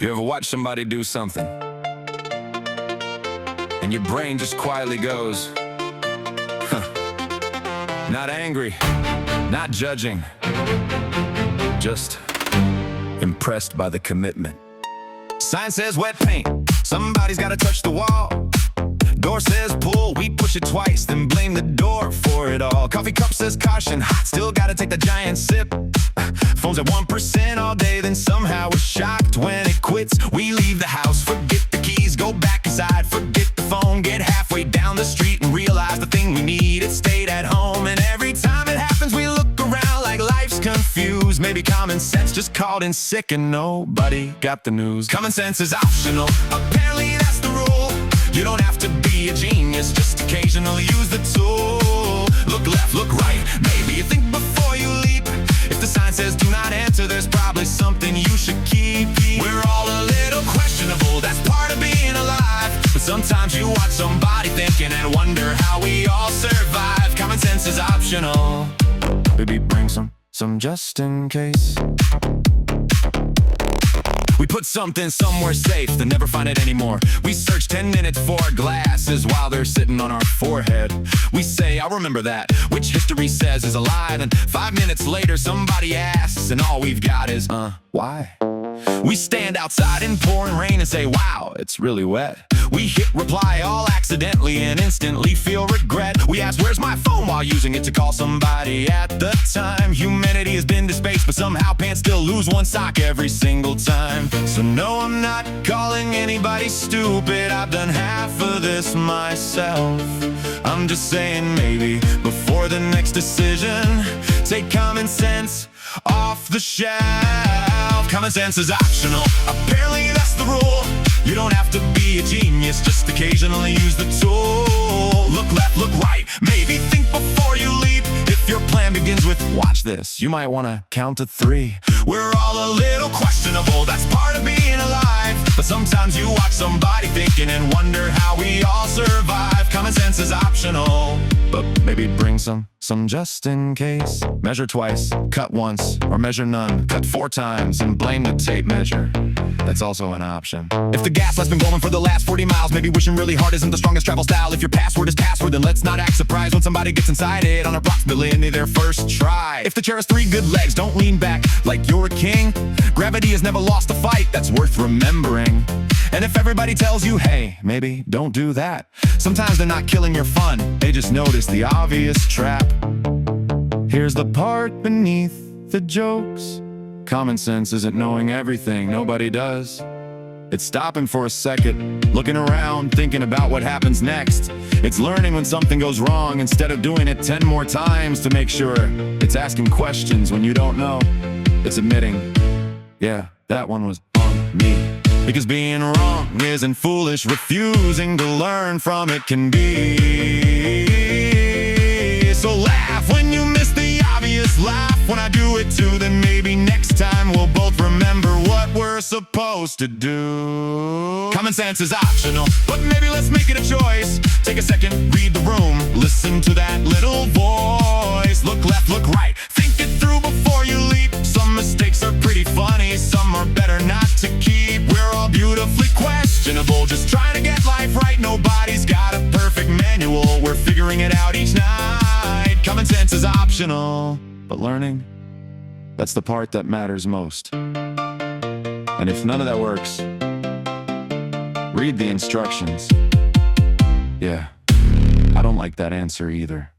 You ever watch somebody do something, and your brain just quietly goes, huh. Not angry, not judging, just impressed by the commitment. Sign says wet paint, somebody's gotta touch the wall. Door says pull, we push it twice, then blame the door for it all. Coffee cup says caution, hot, still gotta take the giant sip. Phone's at 1% all day, then somehow we're shocked when it quits. We leave the house, forget the keys, go back inside, forget the phone, get halfway down the street and realize the thing we need, it stayed at home. And every time it happens, we look around like life's confused. Maybe common sense just called in sick and nobody got the news. Common sense is optional, apparently that's the rule. You don't have to be a genius, just occasionally use the tool. Look left, look right, maybe you think before you leap. If the sign says do not enter, there's probably something you should keep. We're all a little questionable, that's part of being alive. But sometimes you watch somebody thinking and wonder how we all survive. Common sense is optional. Baby, bring some just in case. We put something somewhere safe, then never find it anymore. We search 10 minutes for our glasses while they're sitting on our forehead. We say, I'll remember that, which history says is a lie. Then 5 minutes later, somebody asks, and all we've got is, why? We stand outside in pouring rain and say, wow, it's really wet. We hit reply all accidentally and instantly feel regret. We ask, where's my phone, while using it to call somebody at the time. Humanity has been to space, but somehow pants still lose one sock every single time. So no, I'm not calling anybody stupid, I've done half of this myself. I'm just saying maybe before the next decision, take common sense off the shelf. Common sense is optional, apparently that's the rule. You don't have to be a genius, just occasionally use the tool. Look left, look right, maybe think before you leap. If your plan begins with watch this, you might want to count to 3. We're all a little questionable, that's part of being alive. But sometimes you watch somebody thinking and wonder how we all survive. Common sense is optional, but maybe bring some just in case. Measure twice, cut once, or measure none. Cut 4 times and blame the tape measure. That's also an option. If the gas light's been going for the last 40 miles, maybe wishing really hard isn't the strongest travel style. If your password is password, then let's not act surprised when somebody gets inside it on approximately their first try. If the chair has 3 good legs, don't lean back like you're a king. Gravity has never lost a fight, that's worth remembering. And if everybody tells you, hey, maybe don't do that, sometimes they're not killing your fun, they just notice the obvious trap. Here's the part beneath the jokes. Common sense isn't knowing everything, nobody does. It's stopping for a second, looking around, thinking about what happens next. It's learning when something goes wrong instead of doing it 10 more times to make sure. It's asking questions when you don't know. It's admitting, yeah, that one was on me. Because being wrong isn't foolish, refusing to learn from it can be. So laugh when you miss the obvious, laugh when I do it too. Then maybe next time we'll both remember what we're supposed to do. Common sense is optional, but maybe let's make it a choice. Take a second, read the room, listen to that little voice. Look left, look right, think it through before you leap. Some mistakes are pretty funny, some are better not to keep. We're all beautifully questionable, just trying to get life right. Nobody's got a perfect manual, we're figuring it out each night. Common sense is optional, but learning, that's the part that matters most. And if none of that works, read the instructions. Yeah, I don't like that answer either.